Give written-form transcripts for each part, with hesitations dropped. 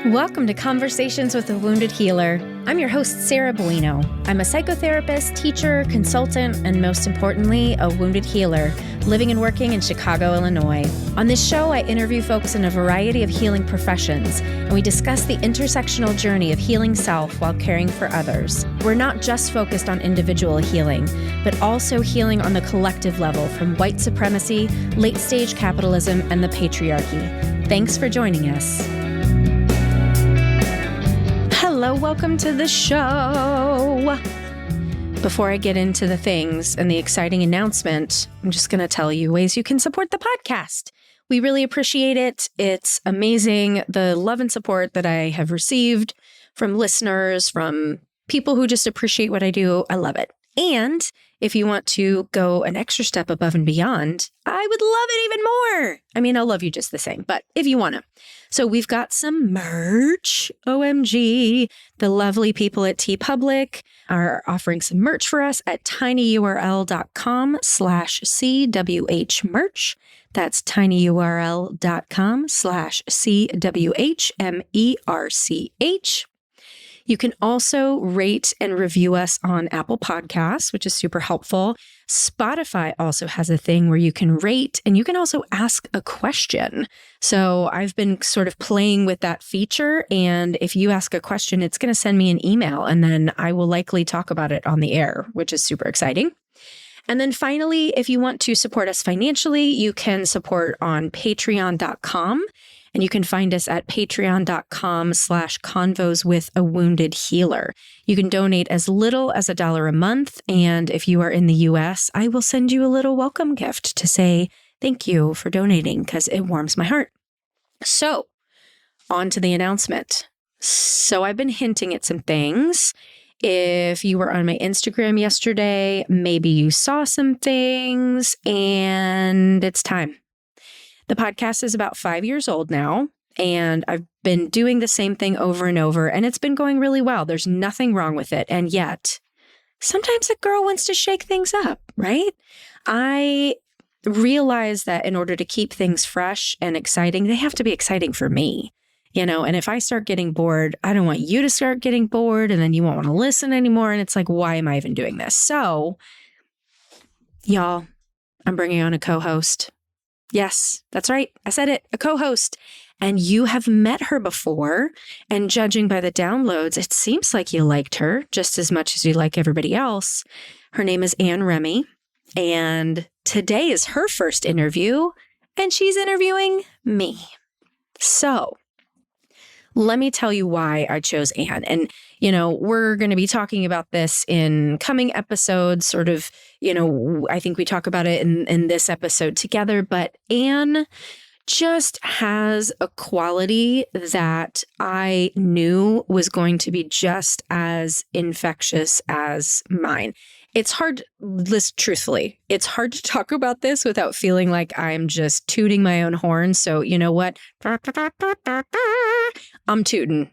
Welcome to Conversations with a Wounded Healer. I'm your host, Sarah Buino. I'm a psychotherapist, teacher, consultant, and most importantly, a wounded healer, living and working in Chicago, Illinois. On this show, I interview folks in a variety of healing professions, and we discuss the intersectional journey of healing self while caring for others. We're not just focused on individual healing, but also healing on the collective level from white supremacy, late-stage capitalism, and the patriarchy. Thanks for joining us. Hello, welcome to the show. Before I get into the things and the exciting announcement, I'm just going to tell you ways you can support the podcast. We really appreciate it. It's amazing, the love and support that I have received from listeners, from people who just appreciate what I do. I love it. And if you want to go an extra step above and beyond, I would love it even more. I mean, I'll love you just the same, but if you want to. So we've got some merch. OMG. The lovely people at TeePublic are offering some merch for us at tinyurl.com/CWH merch. That's tinyurl.com/CWHMERCH. You can also rate and review us on Apple Podcasts, which is super helpful. Spotify also has a thing where you can rate and you can also ask a question. So I've been sort of playing with that feature. And if you ask a question, it's going to send me an email and then I will likely talk about it on the air, which is super exciting. And then finally, if you want to support us financially, you can support on patreon.com. And you can find us at patreon.com/convoswithawoundedhealer. You can donate as little as $1 a month. And if you are in the US, I will send you a little welcome gift to say thank you for donating because it warms my heart. So on to the announcement. So I've been hinting at some things. If you were on my Instagram yesterday, maybe you saw some things and it's time. The podcast is about 5 years old now, and I've been doing the same thing over and over, and it's been going really well. There's nothing wrong with it. And yet, sometimes a girl wants to shake things up, right? I realize that in order to keep things fresh and exciting, they have to be exciting for me, and if I start getting bored, I don't want you to start getting bored, and then you won't want to listen anymore. And it's like, why am I even doing this? So, y'all, I'm bringing on a co-host. Yes, that's right. I said it, a co-host. And you have met her before. And judging by the downloads, it seems like you liked her just as much as you like everybody else. Her name is Anne Remy. And today is her first interview. And she's interviewing me. So let me tell you why I chose Anne. And, we're going to be talking about this in coming episodes, sort of, I think we talk about it in this episode together, but Anne just has a quality that I knew was going to be just as infectious as mine. It's hard, truthfully, it's hard to talk about this without feeling like I'm just tooting my own horn. So you know what? I'm tooting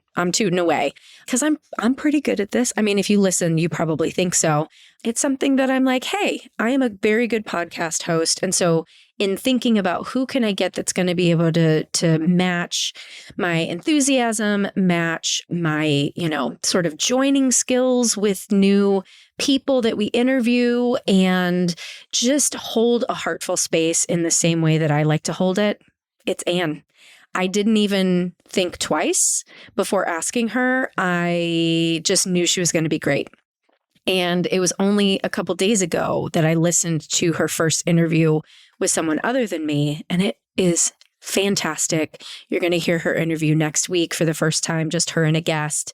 away because I'm pretty good at this. I mean, if you listen, you probably think so. It's something that I'm like, hey, I am a very good podcast host. And so in thinking about who can I get that's going to be able to match my enthusiasm, match my, sort of joining skills with new people that we interview and just hold a heartful space in the same way that I like to hold it, it's Anne. I didn't even think twice before asking her. I just knew she was going to be great. And it was only a couple days ago that I listened to her first interview with someone other than me, and it is fantastic. You're going to hear her interview next week for the first time, just her and a guest.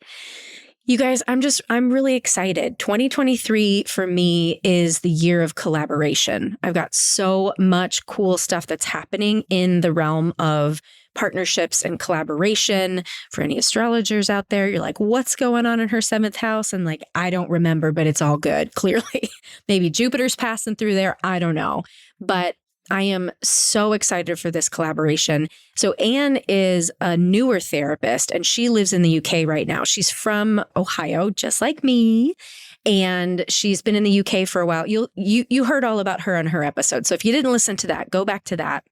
You guys, I'm really excited. 2023 for me is the year of collaboration. I've got so much cool stuff that's happening in the realm of partnerships and collaboration. For any astrologers out there, you're like, what's going on in her 7th house? And like, I don't remember, but it's all good. Clearly, maybe Jupiter's passing through there. I don't know. But I am so excited for this collaboration. So Anne is a newer therapist and she lives in the UK right now. She's from Ohio, just like me. And she's been in the UK for a while. You heard all about her on her episode. So if you didn't listen to that, go back to that.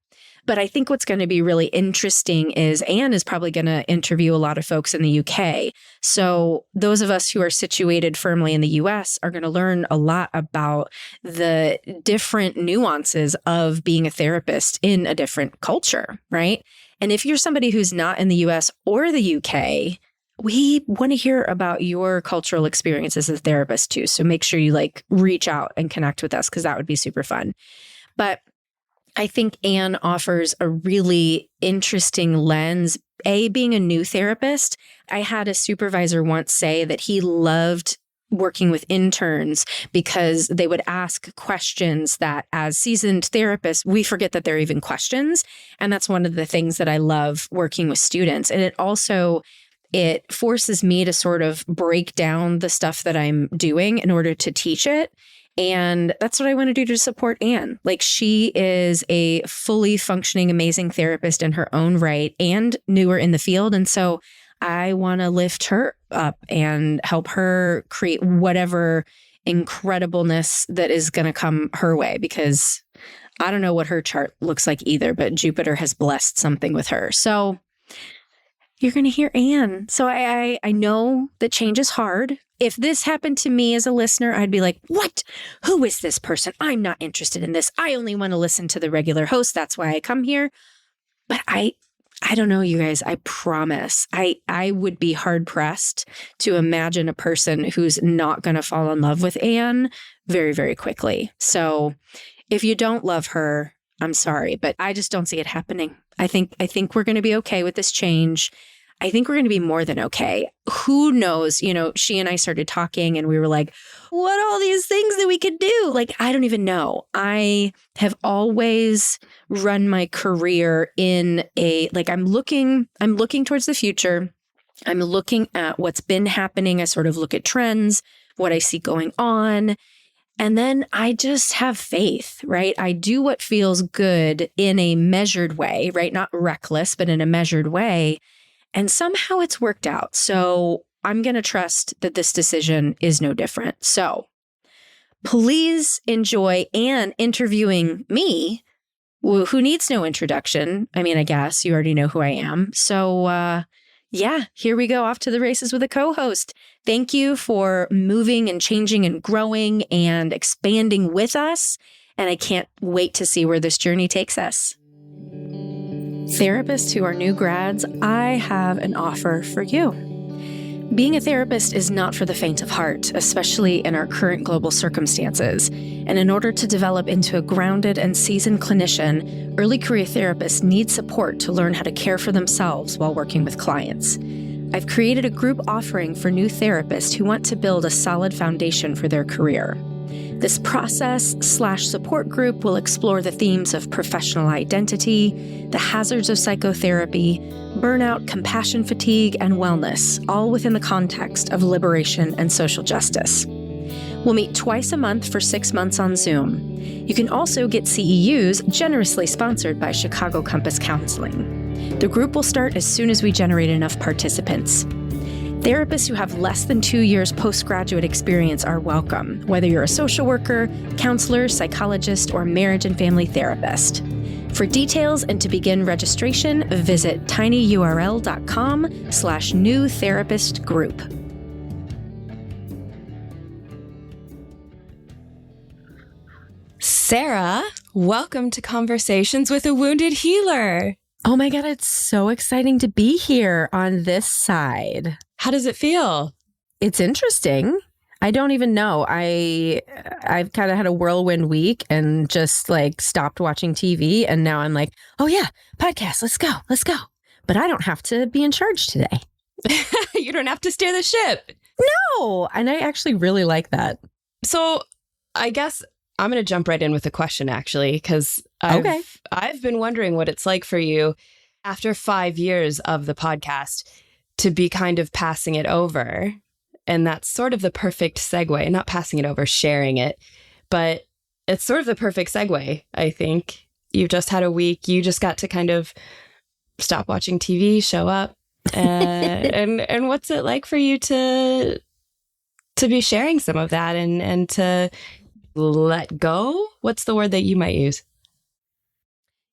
But I think what's going to be really interesting is Anne is probably going to interview a lot of folks in the UK. So those of us who are situated firmly in the US are going to learn a lot about the different nuances of being a therapist in a different culture, right? And if you're somebody who's not in the US or the UK, we want to hear about your cultural experiences as a therapist too. So make sure you reach out and connect with us, because that would be super fun. But I think Anne offers a really interesting lens. Being a new therapist, I had a supervisor once say that he loved working with interns because they would ask questions that as seasoned therapists, we forget that they're even questions. And that's one of the things that I love working with students. And it forces me to sort of break down the stuff that I'm doing in order to teach it. And that's what I want to do to support Anne. She is a fully functioning, amazing therapist in her own right and newer in the field. And so I want to lift her up and help her create whatever incredibleness that is going to come her way, because I don't know what her chart looks like either, but Jupiter has blessed something with her. So you're going to hear Anne. So I know that change is hard. If this happened to me as a listener, I'd be like, what? Who is this person? I'm not interested in this. I only want to listen to the regular host. That's why I come here. But I don't know, you guys. I promise. I would be hard pressed to imagine a person who's not going to fall in love with Anne very, very quickly. So if you don't love her, I'm sorry, but I just don't see it happening. I think we're going to be okay with this change. I think we're going to be more than okay. Who knows? She and I started talking and we were like, what are all these things that we could do? I don't even know. I have always run my career in I'm looking towards the future. I'm looking at what's been happening. I sort of look at trends, what I see going on. And then I just have faith, right? I do what feels good in a measured way, right? Not reckless, but in a measured way. And somehow it's worked out. So I'm going to trust that this decision is no different. So please enjoy Anne interviewing me, who needs no introduction. I mean, I guess you already know who I am. So here we go, off to the races with a co-host. Thank you for moving and changing and growing and expanding with us. And I can't wait to see where this journey takes us. Therapists who are new grads, I have an offer for you. Being a therapist is not for the faint of heart, especially in our current global circumstances. And in order to develop into a grounded and seasoned clinician, early career therapists need support to learn how to care for themselves while working with clients. I've created a group offering for new therapists who want to build a solid foundation for their career. This process/support group will explore the themes of professional identity, the hazards of psychotherapy, burnout, compassion fatigue, and wellness, all within the context of liberation and social justice. We'll meet twice a month for 6 months on Zoom. You can also get CEUs generously sponsored by Chicago Compass Counseling. The group will start as soon as we generate enough participants. Therapists who have less than 2 years postgraduate experience are welcome, whether you're a social worker, counselor, psychologist, or marriage and family therapist. For details and to begin registration, visit tinyurl.com/new therapist group. Sarah, welcome to Conversations with a Wounded Healer. Oh my God, it's so exciting to be here on this side. How does it feel? It's interesting. I don't even know. I've kind of had a whirlwind week and just stopped watching TV. And now I'm like, oh yeah, podcast, let's go. But I don't have to be in charge today. You don't have to steer the ship. No. And I actually really like that. So I guess I'm going to jump right in with a question, actually, because I've been wondering what it's like for you after 5 years of the podcast to be kind of passing it over. And that's sort of the perfect segue, not passing it over, sharing it, but it's sort of the perfect segue, I think. You've just had a week. You just got to kind of stop watching TV, show up. And what's it like for you to be sharing some of that and to let go? What's the word that you might use?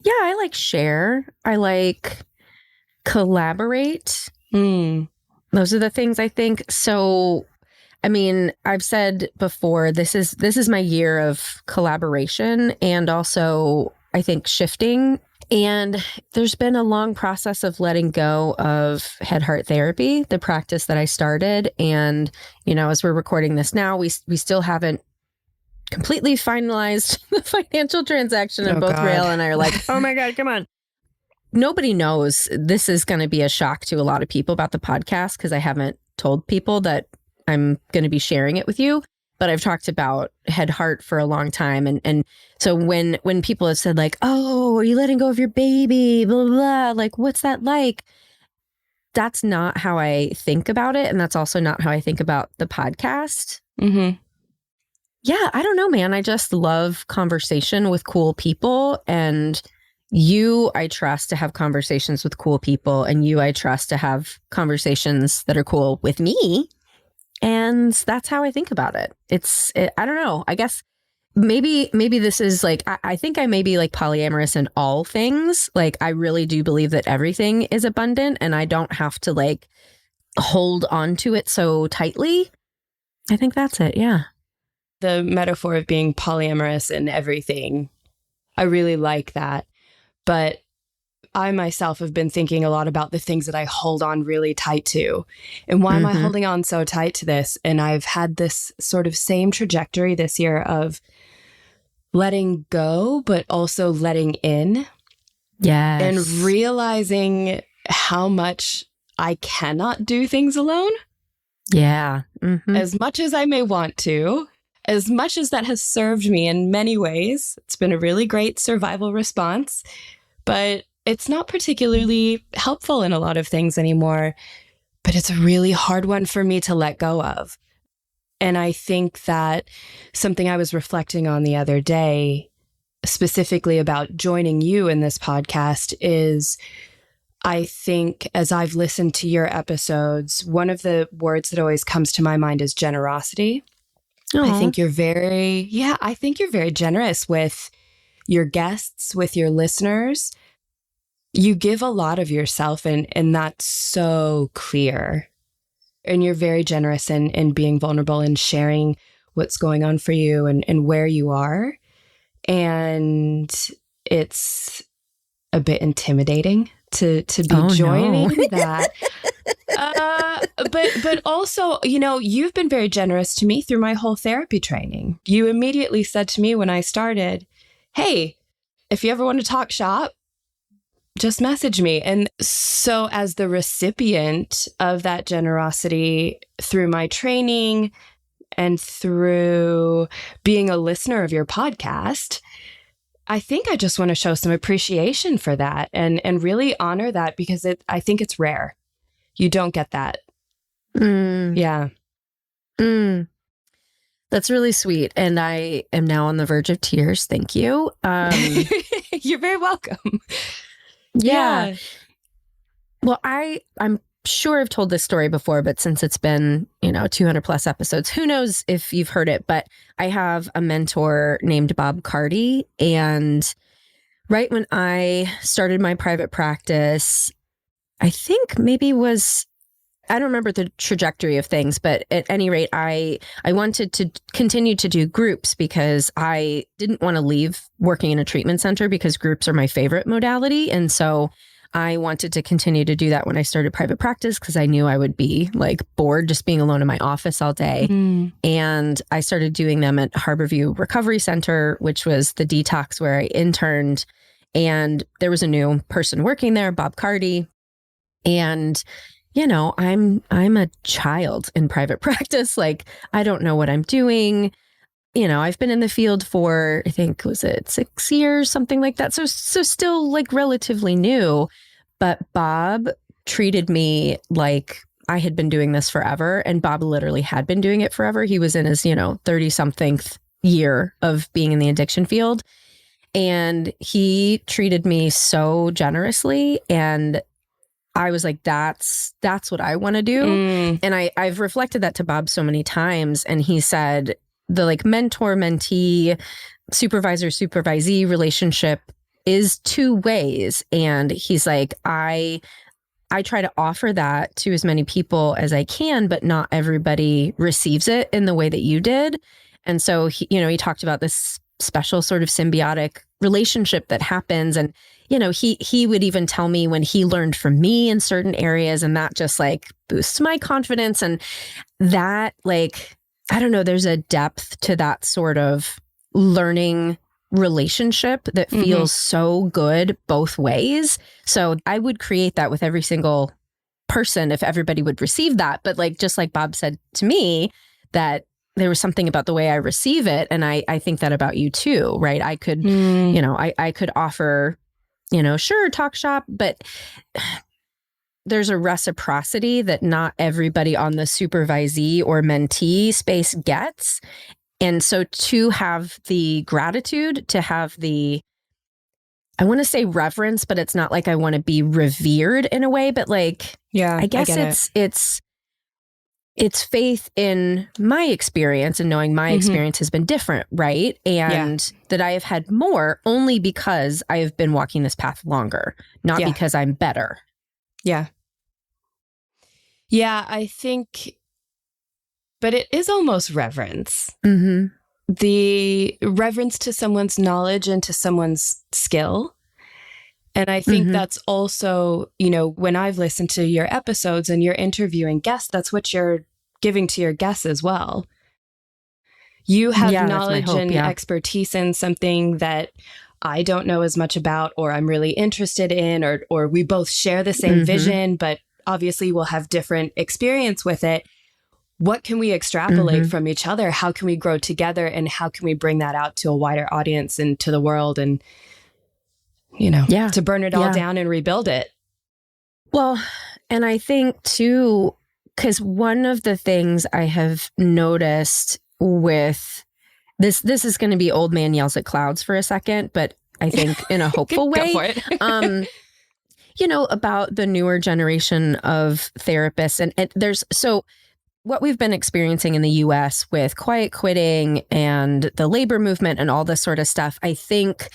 Yeah, I like share. I like collaborate. Those are the things I think. So, I mean, I've said before, this is my year of collaboration and also, I think, shifting. And there's been a long process of letting go of head heart therapy, the practice that I started. And, you know, as we're recording this now, we still haven't completely finalized the financial transaction. And both Rael and I are like, oh my God, come on. Nobody knows. This is going to be a shock to a lot of people about the podcast because I haven't told people that I'm going to be sharing it with you. But I've talked about head heart for a long time. And so when people have said like, oh, are you letting go of your baby? Blah, blah, blah. Like, what's that like? That's not how I think about it. And that's also not how I think about the podcast. Mm-hmm. Yeah, I don't know, man. I just love conversation with cool people. And you, I trust to have conversations with cool people. And you, I trust to have conversations that are cool with me. And that's how I think about it. I don't know. I guess maybe this is like, I think I may be like polyamorous in all things. Like, I really do believe that everything is abundant and I don't have to like hold on to it so tightly. I think that's it. Yeah. The metaphor of being polyamorous in everything, I really like that. But I myself have been thinking a lot about the things that I hold on really tight to. And why am I holding on so tight to this? And I've had this sort of same trajectory this year of letting go, but also letting in. Yes. And realizing how much I cannot do things alone. Yeah. Mm-hmm. As much as I may want to, as much as that has served me in many ways. It's been a really great survival response, but it's not particularly helpful in a lot of things anymore, but it's a really hard one for me to let go of. And I think that something I was reflecting on the other day, specifically about joining you in this podcast, is I think as I've listened to your episodes, one of the words that always comes to my mind is generosity. Aww. I think you're very generous with your guests, with your listeners. You give a lot of yourself, and that's so clear. And you're very generous in being vulnerable and sharing what's going on for you and where you are. And it's a bit intimidating to be joining that. But also, you know, you've been very generous to me through my whole therapy training. You immediately said to me when I started, hey, if you ever want to talk shop, just message me. And so as the recipient of that generosity through my training and through being a listener of your podcast, I think I just want to show some appreciation for that and really honor that, because I think it's rare. You don't get that. Yeah. That's really sweet. And I am now on the verge of tears. Thank you. You're very welcome. Yeah. Well, I'm sure I've told this story before, but since it's been, 200 plus episodes, who knows if you've heard it, but I have a mentor named Bob Carty. And right when I started my private practice, I think maybe I don't remember the trajectory of things, but at any rate, I wanted to continue to do groups because I didn't want to leave working in a treatment center because groups are my favorite modality. And so I wanted to continue to do that when I started private practice because I knew I would be like bored just being alone in my office all day. And I started doing them at Harborview Recovery Center, which was the detox where I interned. And there was a new person working there, Bob Carty. And I'm a child in private practice. Like, I don't know what I'm doing. I've been in the field for, I think, was it 6 years, something like that. So still like relatively new, but Bob treated me like I had been doing this forever. And Bob literally had been doing it forever. He was in his, 30 something year of being in the addiction field. And he treated me so generously. And I was like, that's what I want to do. And I've reflected that to Bob so many times. And he said the like mentor-mentee, supervisor-supervisee relationship is two ways. And he's like, I try to offer that to as many people as I can, but not everybody receives it in the way that you did. And so he talked about this special sort of symbiotic relationship that happens. And, he would even tell me when he learned from me in certain areas, and that just like boosts my confidence. And that, like, I don't know, there's a depth to that sort of learning relationship that feels so good both ways. So I would create that with every single person if everybody would receive that. But like, just like Bob said to me, that there was something about the way I receive it. And I think that about you too, right? I could, I could offer, sure, talk shop, but there's a reciprocity that not everybody on the supervisee or mentee space gets. And so to have the gratitude, to have the, I want to say reverence, but it's not like I want to be revered in a way, but like, I guess it's faith in my experience and knowing my experience has been different, right? And that I have had more only because I have been walking this path longer, not because I'm better. Yeah. Yeah, I think, but it is almost reverence. The reverence to someone's knowledge and to someone's skill. And I think that's also, when I've listened to your episodes and you're interviewing guests, that's what you're giving to your guests as well. You have knowledge and expertise in something that I don't know as much about, or I'm really interested in, or we both share the same vision, but obviously we'll have different experience with it. What can we extrapolate from each other? How can we grow together? And how can we bring that out to a wider audience and to the world and, to burn it all down and rebuild it? Well, and I think too, because one of the things I have noticed with this is going to be old man yells at clouds for a second, but I think in a hopeful way. Go for it. About the newer generation of therapists. And there's, so what we've been experiencing in the US with quiet quitting and the labor movement and all this sort of stuff, I think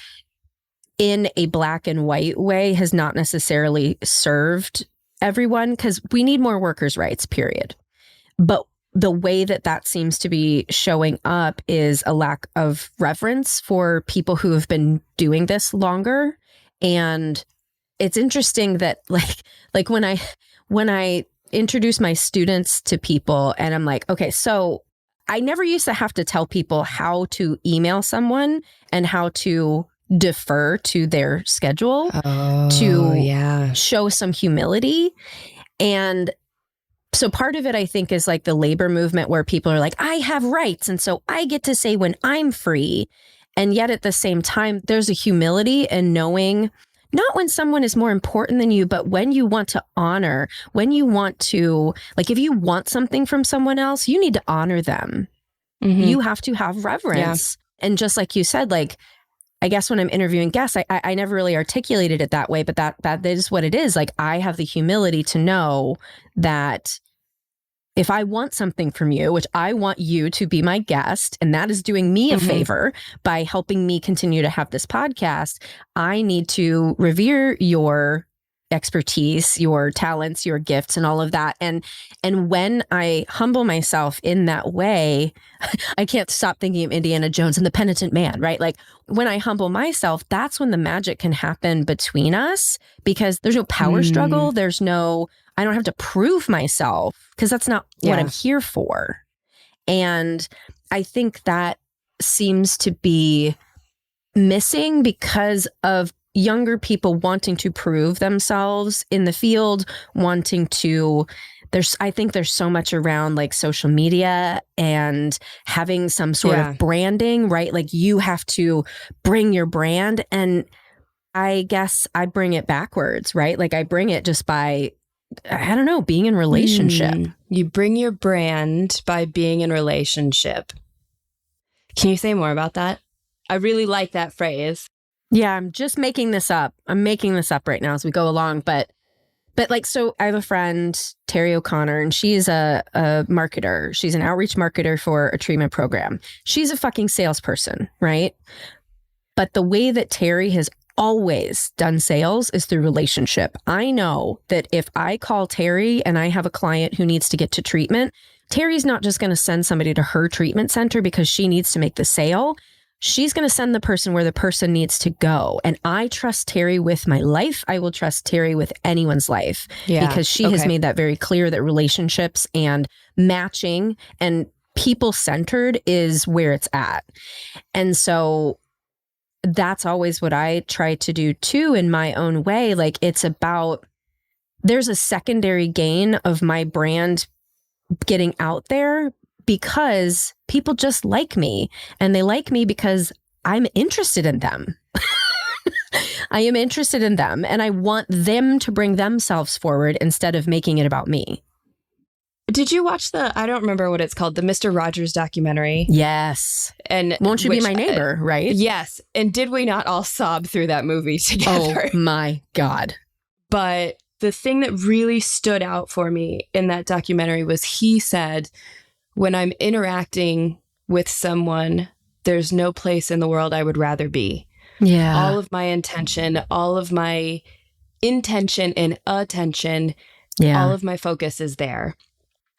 in a black and white way has not necessarily served everyone, because we need more workers' rights, period. But the way that seems to be showing up is a lack of reverence for people who have been doing this longer. And it's interesting that like when I introduce my students to people and I'm like, okay, so I never used to have to tell people how to email someone and how to defer to their schedule to show some humility. And so part of it, I think, is like the labor movement where people are like, I have rights. And so I get to say when I'm free. And yet at the same time, there's a humility in knowing not when someone is more important than you, but when you want to honor, when you want to, like, if you want something from someone else, you need to honor them. You have to have reverence. And just like you said, like, I guess when I'm interviewing guests, I never really articulated it that way, but that is what it is. Like, I have the humility to know that if I want something from you, which I want you to be my guest, and that is doing me a favor by helping me continue to have this podcast, I need to revere your expertise, your talents, your gifts, and all of that. And when I humble myself in that way, I can't stop thinking of Indiana Jones and the penitent man, right? Like, when I humble myself, that's when the magic can happen between us, because there's no power struggle. There's no, I don't have to prove myself, because that's not what I'm here for. And I think that seems to be missing because of younger people wanting to prove themselves in the field, wanting to, I think there's so much around like social media and having some sort of branding, right? Like, you have to bring your brand. And I guess I bring it backwards, right? Like, I bring it just by, I don't know, being in relationship. You bring your brand by being in relationship. Can you say more about that? I really like that phrase. Yeah, I'm just making this up. I'm making this up right now as we go along. But like, so I have a friend, Terry O'Connor, and she's a marketer. She's an outreach marketer for a treatment program. She's a fucking salesperson, right? But the way that Terry has always done sales is through relationship. I know that if I call Terry and I have a client who needs to get to treatment, Terry's not just going to send somebody to her treatment center because she needs to make the sale. She's going to send the person where the person needs to go. And I trust Terry with my life. I will trust Terry with anyone's life because she has made that very clear that relationships and matching and people-centered is where it's at. And so that's always what I try to do too in my own way. Like it's about, there's a secondary gain of my brand getting out there because people just like me, and they like me because I'm interested in them. I am interested in them, and I want them to bring themselves forward instead of making it about me. Did you watch I don't remember what it's called, the Mr. Rogers documentary? Yes. And Won't You Be My Neighbor, right? Yes. And did we not all sob through that movie together? Oh my God. But the thing that really stood out for me in that documentary was he said, when I'm interacting with someone, there's no place in the world I would rather be. Yeah. All of my intention, all of my intention and attention, all of my focus is there.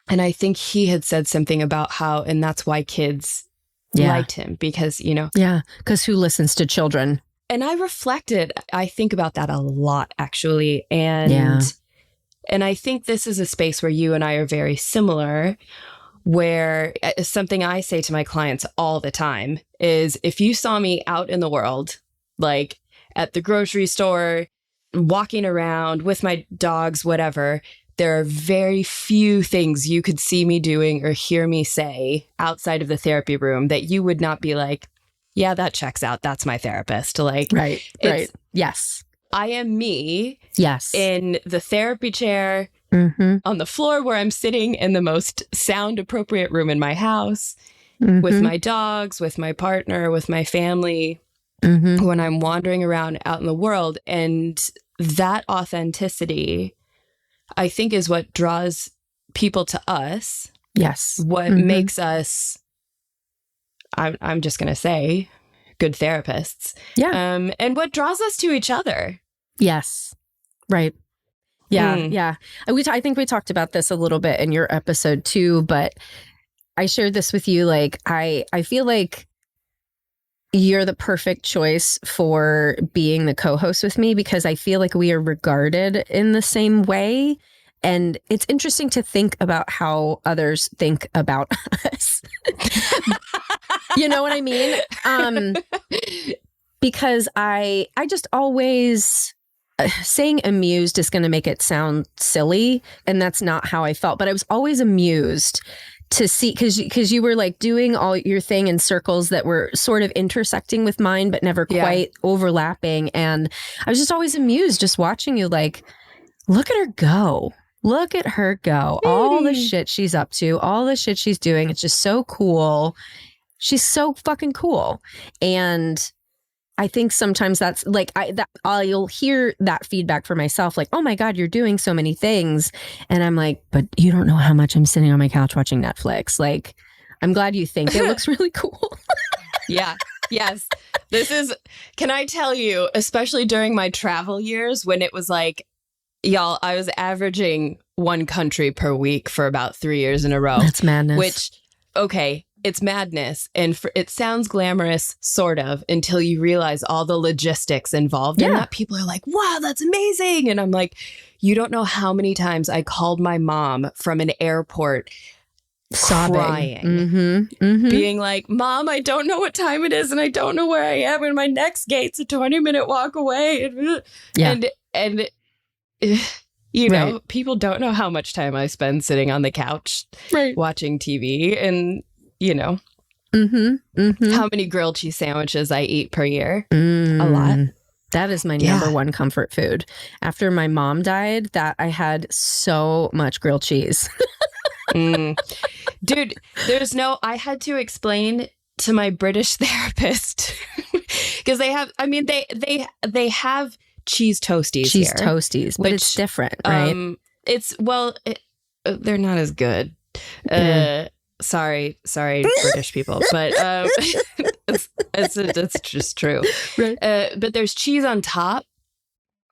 And I think he had said something about how, and that's why kids liked him because, you know. Yeah, because who listens to children? And I reflected, I think about that a lot, actually. And I think this is a space where you and I are very similar, where something I say to my clients all the time is if you saw me out in the world, like at the grocery store, walking around with my dogs, whatever, there are very few things you could see me doing or hear me say outside of the therapy room that you would not be like, yeah, that checks out. That's my therapist. Like, right. Yes. I am me. Yes. In the therapy chair, on the floor where I'm sitting in the most sound appropriate room in my house, with my dogs, with my partner, with my family, when I'm wandering around out in the world. And that authenticity, I think, is what draws people to us. Yes. What makes us, I'm just going to say, good therapists. Yeah. And what draws us to each other. Yes. Right. Yeah. Yeah. I think we talked about this a little bit in your episode too, but I shared this with you. Like, I feel like you're the perfect choice for being the co-host with me because I feel like we are regarded in the same way. And it's interesting to think about how others think about us. You know what I mean? Because I just always... saying amused is going to make it sound silly, and that's not how I felt. But I was always amused to see, because you were like doing all your thing in circles that were sort of intersecting with mine, but never quite overlapping. And I was just always amused just watching you like, look at her go. Look at her go. All the shit she's up to, all the shit she's doing. It's just so cool. She's so fucking cool. And I think sometimes that's like, I'll hear that feedback for myself, like, oh my God, you're doing so many things. And I'm like, but you don't know how much I'm sitting on my couch watching Netflix. Like, I'm glad you think it looks really cool. Yeah. Yes. Can I tell you, especially during my travel years when it was like, y'all, I was averaging one country per week for about 3 years in a row. That's madness. Which, okay. It's madness. And it sounds glamorous, sort of, until you realize all the logistics involved in that. People are like, wow, that's amazing. And I'm like, you don't know how many times I called my mom from an airport sobbing, being like, Mom, I don't know what time it is and I don't know where I am. And my next gate's a 20-minute walk away. And you know, people don't know how much time I spend sitting on the couch watching TV and... you know, how many grilled cheese sandwiches I eat per year. A lot. That is my number one comfort food. After my mom died, that I had so much grilled cheese. Dude, I had to explain to my British therapist because they have cheese toasties cheese here. Toasties, but it's different, right? They're not as good. Sorry, British people, but it's just true. Right. But there's cheese on top,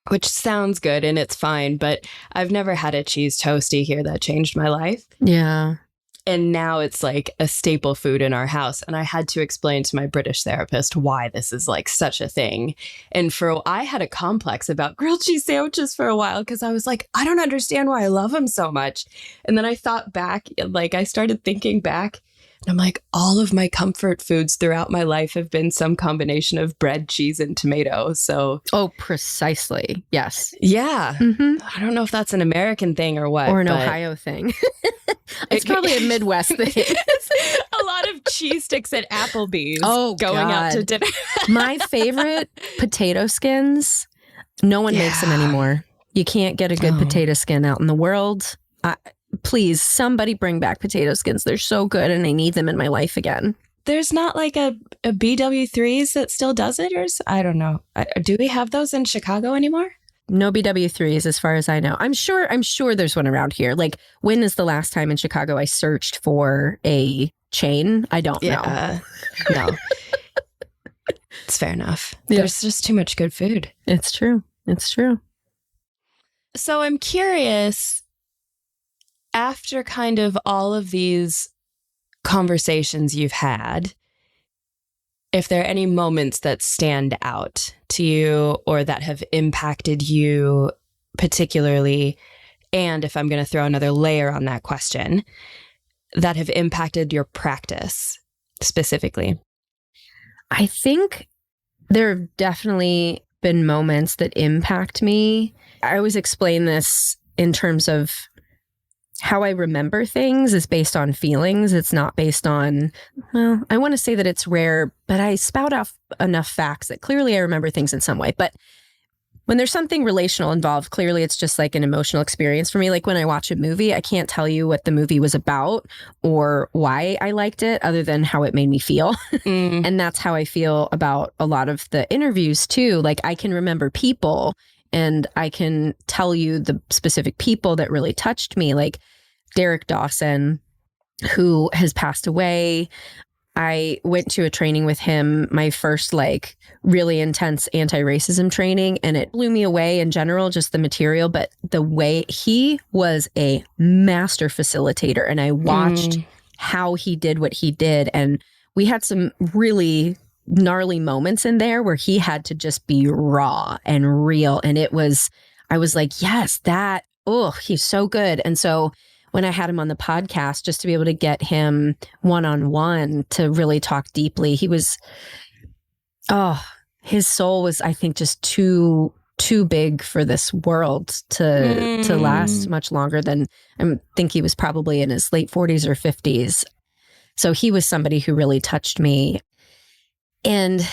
which sounds good and it's fine, but I've never had a cheese toasty here that changed my life. Yeah. And now it's like a staple food in our house. And I had to explain to my British therapist why this is like such a thing. And I had a complex about grilled cheese sandwiches for a while because I was like, I don't understand why I love them so much. And then I thought back, like I started thinking back. And I'm like, all of my comfort foods throughout my life have been some combination of bread, cheese, and tomato. So, oh, precisely. Yes. Yeah. Mm-hmm. I don't know if that's an American thing or what. Or an Ohio thing. It's probably a Midwest thing. A lot of cheese sticks at Applebee's going out to dinner. My favorite potato skins, no one makes them anymore. You can't get a good potato skin out in the world. Please, somebody bring back potato skins. They're so good and I need them in my life again. There's not like a BW3s that still does it? Or I don't know. Do we have those in Chicago anymore? No BW3s as far as I know. I'm sure there's one around here. Like, when is the last time in Chicago I searched for a chain? I don't know. No. It's fair enough. Yeah. There's just too much good food. It's true. So I'm curious, after kind of all of these conversations you've had, if there are any moments that stand out to you or that have impacted you particularly, and if I'm going to throw another layer on that question, that have impacted your practice specifically. I think there have definitely been moments that impact me. I always explain this in terms of how I remember things is based on feelings. It's not based on, well, I want to say that it's rare, but I spout off enough facts that clearly I remember things in some way. But when there's something relational involved, clearly it's just like an emotional experience for me. Like when I watch a movie, I can't tell you what the movie was about or why I liked it other than how it made me feel. And that's how I feel about a lot of the interviews too. Like I can remember people and I can tell you the specific people that really touched me, like Derek Dawson, who has passed away. I went to a training with him, my first like really intense anti-racism training, and it blew me away in general, just the material, but the way he was a master facilitator. And I watched how he did what he did. And we had some really gnarly moments in there where he had to just be raw and real. And I was like, yes, he's so good. And so when I had him on the podcast, just to be able to get him one-on-one to really talk deeply, his soul was, I think, just too big for this world to last much longer than, I think he was probably in his late 40s or 50s. So he was somebody who really touched me. And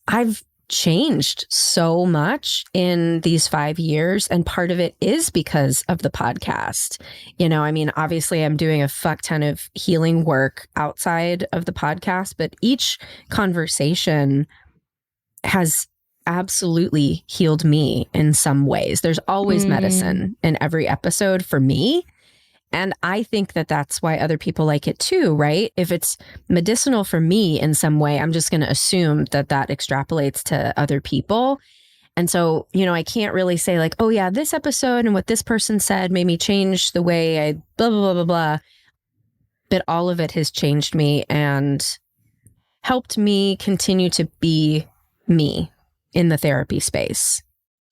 I've changed so much in these 5 years. And part of it is because of the podcast. You know, I mean, obviously I'm doing a fuck ton of healing work outside of the podcast, but each conversation has absolutely healed me in some ways. There's always medicine in every episode for me. And I think that that's why other people like it too, right? If it's medicinal for me in some way, I'm just going to assume that extrapolates to other people. And so, you know, I can't really say like, oh yeah, this episode and what this person said made me change the way I blah, blah, blah, blah, blah. But all of it has changed me and helped me continue to be me in the therapy space.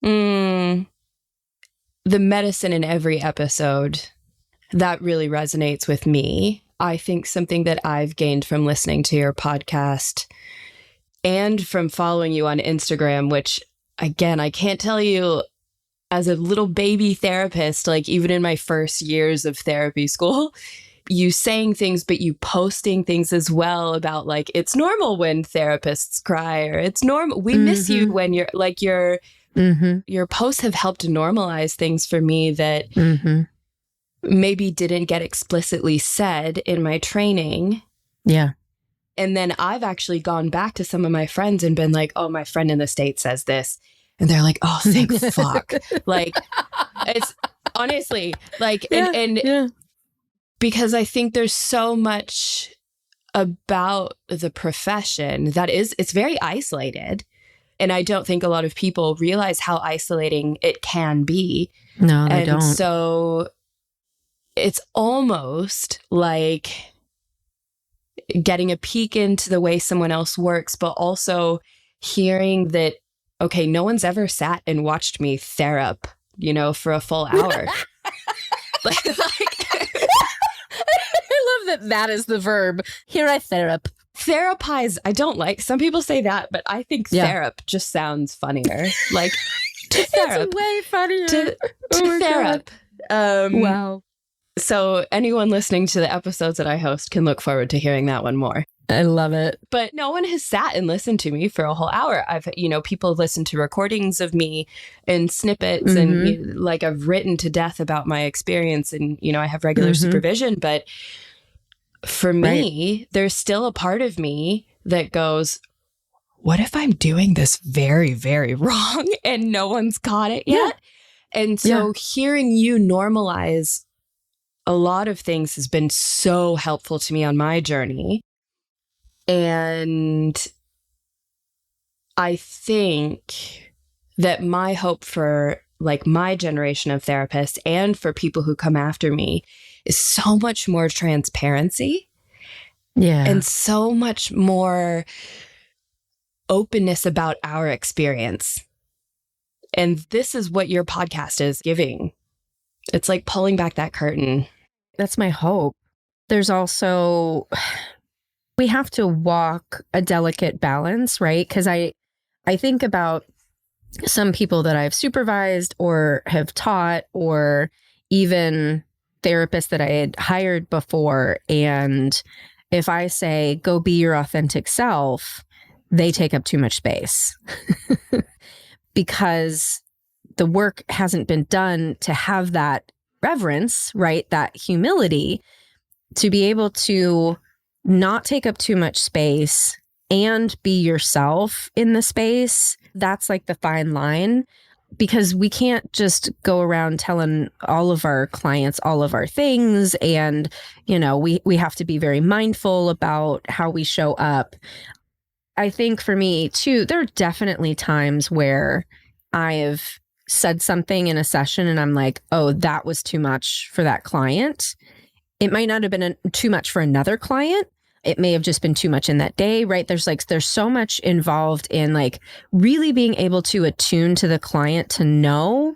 The medicine in every episode, that really resonates with me. I think something that I've gained from listening to your podcast and from following you on Instagram, which again, I can't tell you as a little baby therapist, like even in my first years of therapy school, you saying things, but you posting things as well about like, it's normal when therapists cry, or it's normal. We miss you when you're like, your posts have helped normalize things for me that maybe didn't get explicitly said in my training. Yeah. And then I've actually gone back to some of my friends and been like, oh, my friend in the States says this. And they're like, oh, thank fuck. Like, it's honestly like, and because I think there's so much about the profession that it's very isolated. And I don't think a lot of people realize how isolating it can be. No, they don't. So it's almost like getting a peek into the way someone else works, but also hearing that, okay, no one's ever sat and watched me therap, for a full hour. like, I love that is the verb. Here I therap. Therapize, I don't like. Some people say that, but I think therap just sounds funnier. Like, to therap. It's way funnier. To therap. Wow. So anyone listening to the episodes that I host can look forward to hearing that one more. I love it. But no one has sat and listened to me for a whole hour. People listen to recordings of me and snippets and like I've written to death about my experience and, I have regular supervision. But for me, there's still a part of me that goes, what if I'm doing this very, very wrong and no one's caught it yet? Yeah. And so hearing you normalize a lot of things has been so helpful to me on my journey. And I think that my hope for like my generation of therapists and for people who come after me is so much more transparency. Yeah. And so much more openness about our experience. And this is what your podcast is giving. It's like pulling back that curtain. That's my hope. There's also, we have to walk a delicate balance, right? Because I think about some people that I've supervised or have taught, or even therapists that I had hired before. And if I say, go be your authentic self, they take up too much space because the work hasn't been done to have that reverence, right? That humility to be able to not take up too much space and be yourself in the space. That's like the fine line, because we can't just go around telling all of our clients all of our things. And, we have to be very mindful about how we show up. I think for me too, there are definitely times where I've said something in a session and I'm like, oh, that was too much for that client. It might not have been too much for another client. It may have just been too much in that day, right? There's so much involved in like really being able to attune to the client to know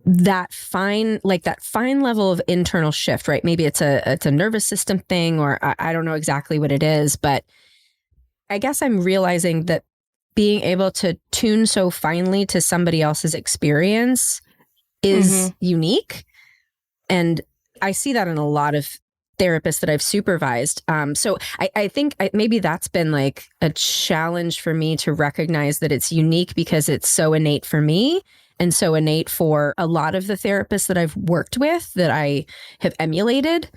that fine level of internal shift, right? Maybe it's a nervous system thing, or I don't know exactly what it is, but I guess I'm realizing that being able to tune so finely to somebody else's experience is unique. And I see that in a lot of therapists that I've supervised. So I think maybe that's been like a challenge for me to recognize that it's unique because it's so innate for me and so innate for a lot of the therapists that I've worked with that I have emulated.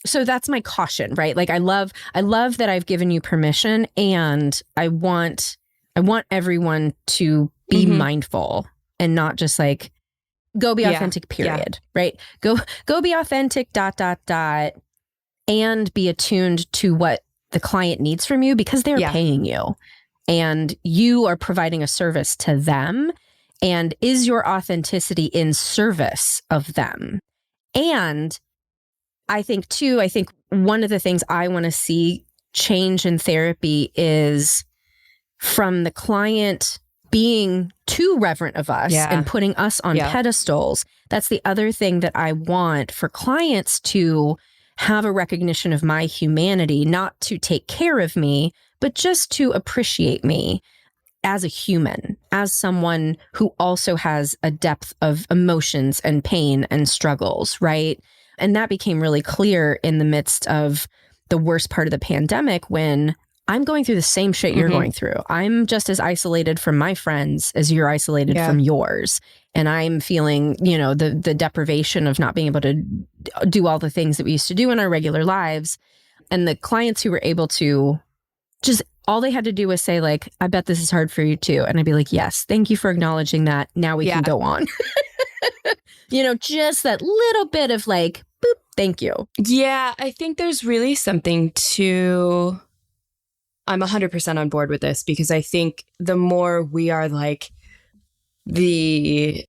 So that's my caution, right? Like I love that I've given you permission, and I want everyone to be mindful and not just like go be authentic, period, right? Go be authentic, ... and be attuned to what the client needs from you because they're paying you and you are providing a service to them. And is your authenticity in service of them? And I think one of the things I want to see change in therapy is from the client being too reverent of us and putting us on pedestals. That's the other thing that I want for clients to have a recognition of my humanity, not to take care of me, but just to appreciate me as a human, as someone who also has a depth of emotions and pain and struggles, right? And that became really clear in the midst of the worst part of the pandemic when I'm going through the same shit you're going through. I'm just as isolated from my friends as you're isolated from yours. And I'm feeling, the deprivation of not being able to do all the things that we used to do in our regular lives. And the clients who were able to just, all they had to do was say like, I bet this is hard for you too. And I'd be like, yes, thank you for acknowledging that. Now we can go on. Just that little bit of like, boop, Thank you. Yeah, I think there's really something to... I'm 100% on board with this, because I think the more we are like the...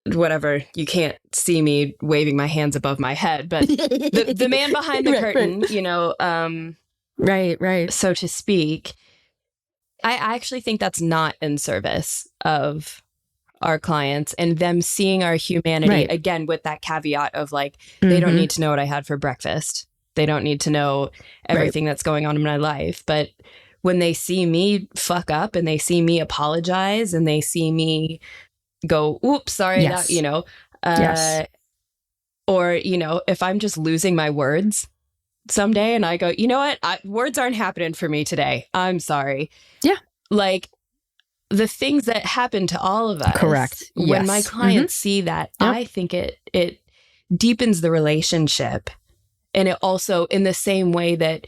whatever, you can't see me waving my hands above my head, but the man behind the curtain, right. you know, right. so to speak, I actually think that's not in service of our clients and them seeing our humanity, again, with that caveat of like, they don't need to know what I had for breakfast. They don't need to know everything that's going on in my life. But when they see me fuck up and they see me apologize and they see me go, oops, sorry, yes. that, you know, or, you know, if I'm just losing my words someday and I go, you know what, words aren't happening for me today. I'm sorry. Yeah. Like the things that happen to all of us. Correct. When my clients see that, I think it deepens the relationship. And it also, in the same way that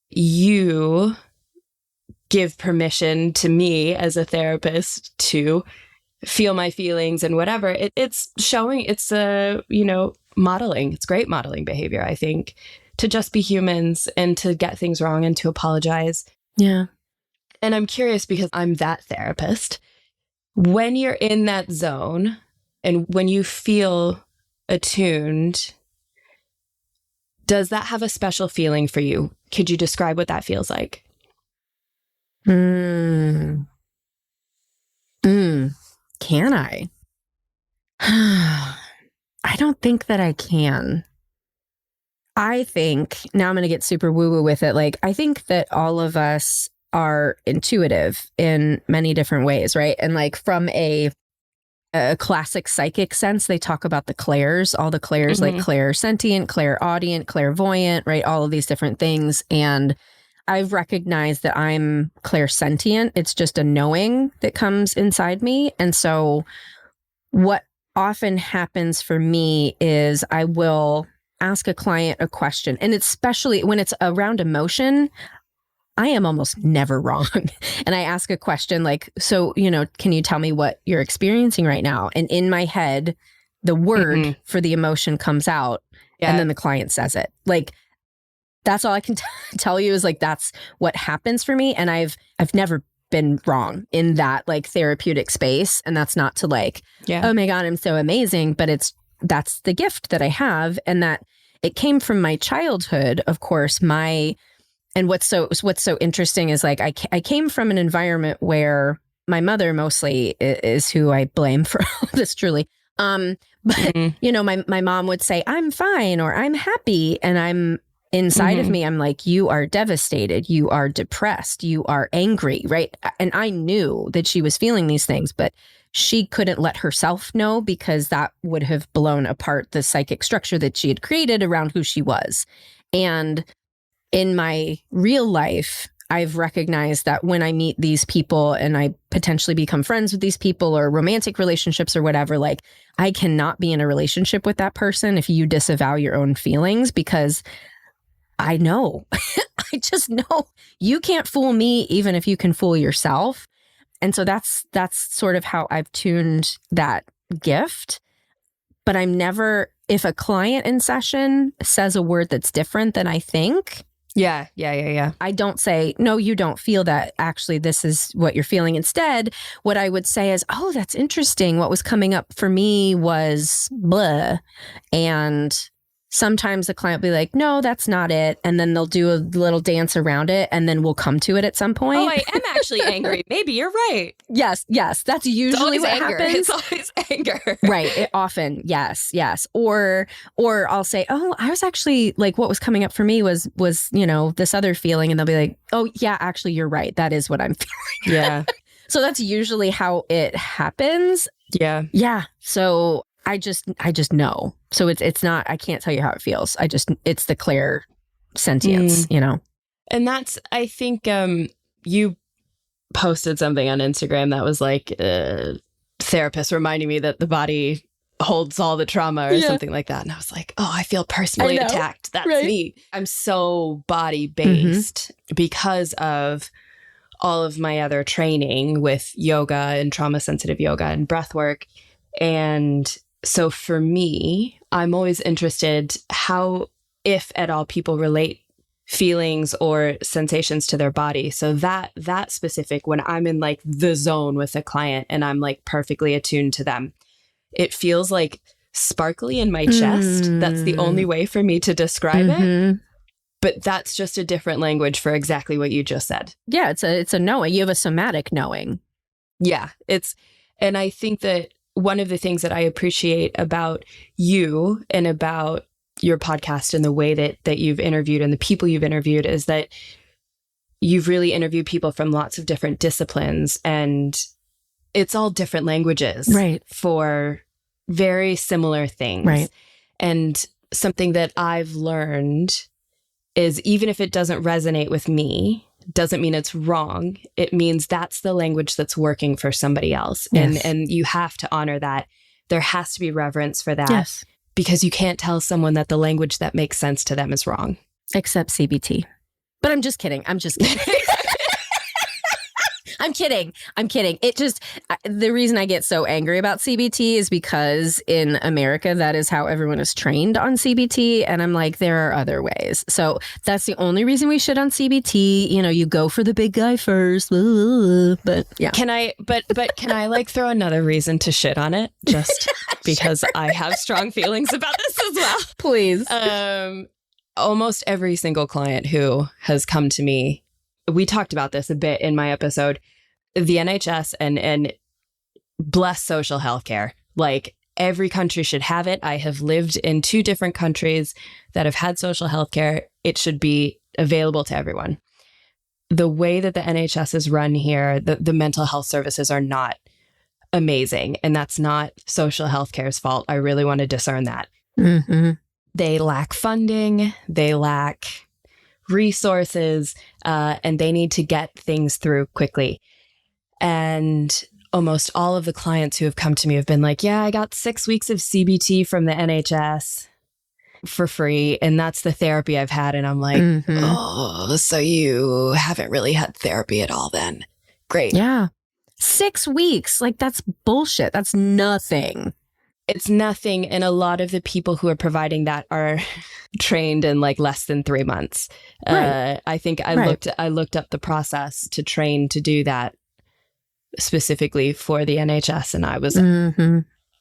you give permission to me as a therapist to feel my feelings and whatever, it's showing, it's modeling. It's great modeling behavior, I think, to just be humans and to get things wrong and to apologize. Yeah. And I'm curious, because I'm that therapist, when you're in that zone and when you feel attuned, does that have a special feeling for you? Could you describe what that feels like? Can I? I don't think that I can. I think, now I'm going to get super woo-woo with it. Like, I think that all of us are intuitive in many different ways, right? And like from a classic psychic sense, they talk about the clairs, all the clairs, like clairsentient, clairaudient, clairvoyant, right? All of these different things. And I've recognized that I'm clairsentient. It's just a knowing that comes inside me. And so what often happens for me is I will ask a client a question, and especially when it's around emotion, I am almost never wrong. And I ask a question like, so, you know, can you tell me what you're experiencing right now? And in my head, the word for the emotion comes out, and then the client says it. Like, that's all I can tell you is like, that's what happens for me. And I've never been wrong in that like therapeutic space. And that's not to like, oh my God, I'm so amazing. But that's the gift that I have. And that it came from my childhood, of course. And what's so interesting is like, I came from an environment where my mother mostly is who I blame for all this, truly. But you know, my mom would say, I'm fine, or I'm happy. And I'm inside of me, I'm like, you are devastated, you are depressed, you are angry, right? And I knew that she was feeling these things, but she couldn't let herself know, because that would have blown apart the psychic structure that she had created around who she was. And in my real life, I've recognized that when I meet these people and I potentially become friends with these people, or romantic relationships or whatever, like, I cannot be in a relationship with that person if you disavow your own feelings, because I know, I just know you can't fool me, even if you can fool yourself. And so that's sort of how I've tuned that gift. But I'm never, if a client in session says a word that's different than I think. Yeah. I don't say, no, you don't feel that. Actually, this is what you're feeling. Instead, what I would say is, oh, that's interesting. What was coming up for me was blah. And sometimes the client will be like, no, that's not it. And then they'll do a little dance around it, and then we'll come to it at some point. Oh, I am actually angry. Maybe you're right. Yes. That's usually what anger. happens. It's always anger. Right. Often. Yes. Or I'll say, oh, I was actually like, what was coming up for me was, you know, this other feeling. And they'll be like, oh yeah, actually you're right. That is what I'm feeling. Yeah. So that's usually how it happens. Yeah. Yeah. So I just know. So it's not, I can't tell you how it feels. It's the clair sentience, you know? And that's, I think, you posted something on Instagram that was like, therapist reminding me that the body holds all the trauma or something like that. And I was like, oh, I feel personally attacked. That's me. I'm so body based because of all of my other training with yoga and trauma sensitive yoga and breathwork. And So for me, I'm always interested how, if at all, people relate feelings or sensations to their body. So that specific, when I'm in like the zone with a client and I'm like perfectly attuned to them, it feels like sparkly in my chest. That's the only way for me to describe it. But that's just a different language for exactly what you just said. Yeah, it's a knowing. You have a somatic knowing. Yeah, and I think that one of the things that I appreciate about you and about your podcast and the way that you've interviewed and the people you've interviewed is that you've really interviewed people from lots of different disciplines, and it's all different languages for very similar things. Right. And something that I've learned is, even if it doesn't resonate with me, doesn't mean it's wrong. It means that's the language that's working for somebody else. Yes. And you have to honor that. There has to be reverence for that. Yes. Because you can't tell someone that the language that makes sense to them is wrong. Except CBT. But I'm just kidding. I'm kidding. I'm kidding. It just, the reason I get so angry about CBT is because in America, that is how everyone is trained on CBT. And I'm like, there are other ways. So that's the only reason we shit on CBT. You know, you go for the big guy first. But yeah. Can I like throw another reason to shit on it? Just because I have strong feelings about this as well. Please. Almost every single client who has come to me, we talked about this a bit in my episode, the NHS and bless social health care. Like, every country should have it. I have lived in 2 different countries that have had social health care. It should be available to everyone. The way that the NHS is run here, the mental health services are not amazing. And that's not social health care's fault. I really want to discern that. They lack funding. They lack resources, and they need to get things through quickly. And almost all of the clients who have come to me have been like, yeah, I got 6 weeks of CBT from the NHS for free. And that's the therapy I've had. And I'm like, oh, so you haven't really had therapy at all then. Great. Yeah. 6 weeks. Like, that's bullshit. That's nothing. It's nothing. And a lot of the people who are providing that are trained in like less than 3 months. Right. I think I looked up the process to train to do that specifically for the NHS, and I was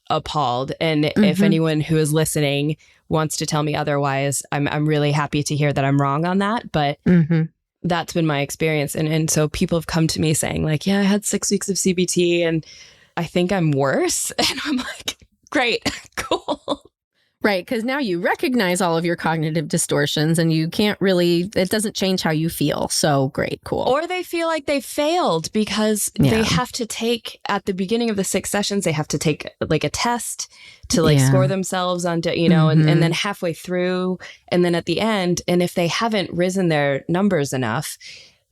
appalled. And if anyone who is listening wants to tell me otherwise, I'm really happy to hear that I'm wrong on that. But that's been my experience. And so people have come to me saying like, yeah, I had 6 weeks of CBT and I think I'm worse. And I'm like, great, cool. Right, because now you recognize all of your cognitive distortions and you can't really, it doesn't change how you feel. So great, cool. Or they feel like they failed because they have to take, at the beginning of the 6 sessions, they have to take like a test to like score themselves on, you know, and then halfway through and then at the end. And if they haven't risen their numbers enough,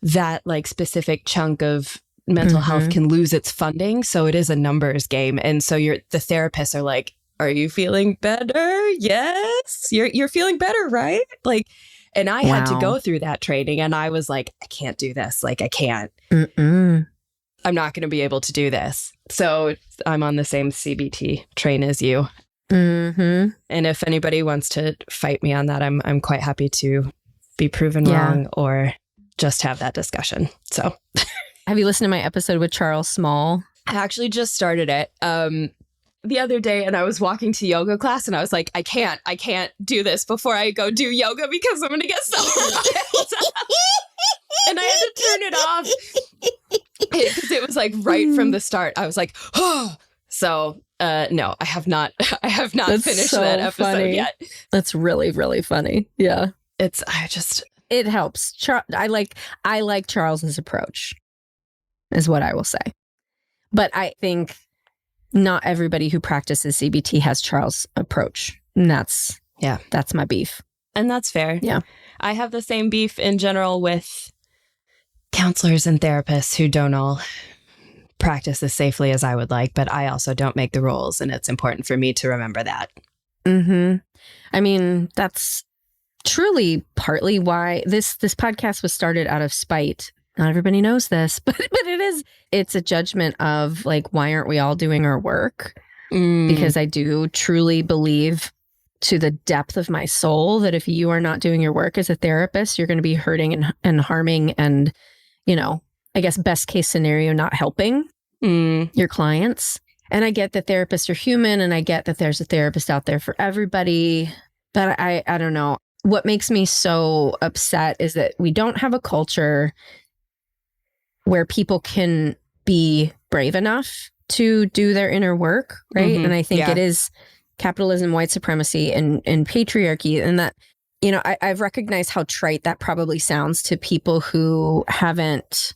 that like specific chunk of mental health can lose its funding. So it is a numbers game. And so the therapists are like, are you feeling better? Yes. You're feeling better, right? Like, and I had to go through that training and I was like, I can't do this. Like, I can't. I'm not going to be able to do this. So I'm on the same CBT train as you. And if anybody wants to fight me on that, I'm quite happy to be proven wrong or just have that discussion. So have you listened to my episode with Charles Small? I actually just started it the other day, and I was walking to yoga class and I was like, I can't do this before I go do yoga because I'm going to get so and I had to turn it off because it was like right from the start. I was like, oh. So no, I have not That's finished so that episode yet. That's really, really funny. Yeah. It helps. I like Charles's approach is what I will say. But I think not everybody who practices CBT has Charles' approach. And that's my beef. And that's fair. Yeah. I have the same beef in general with counselors and therapists who don't all practice as safely as I would like, but I also don't make the rules. And it's important for me to remember that. I mean, that's truly partly why this podcast was started out of spite. Not everybody knows this, but it's a judgment of like, why aren't we all doing our work? because I do truly believe to the depth of my soul that if you are not doing your work as a therapist, you're going to be hurting and harming and, I guess best case scenario, not helping your clients. And I get that therapists are human, and I get that there's a therapist out there for everybody. But I don't know. What makes me so upset is that we don't have a culture where people can be brave enough to do their inner work, right? And I think it is capitalism, white supremacy, and patriarchy. And that, I've recognized how trite that probably sounds to people who haven't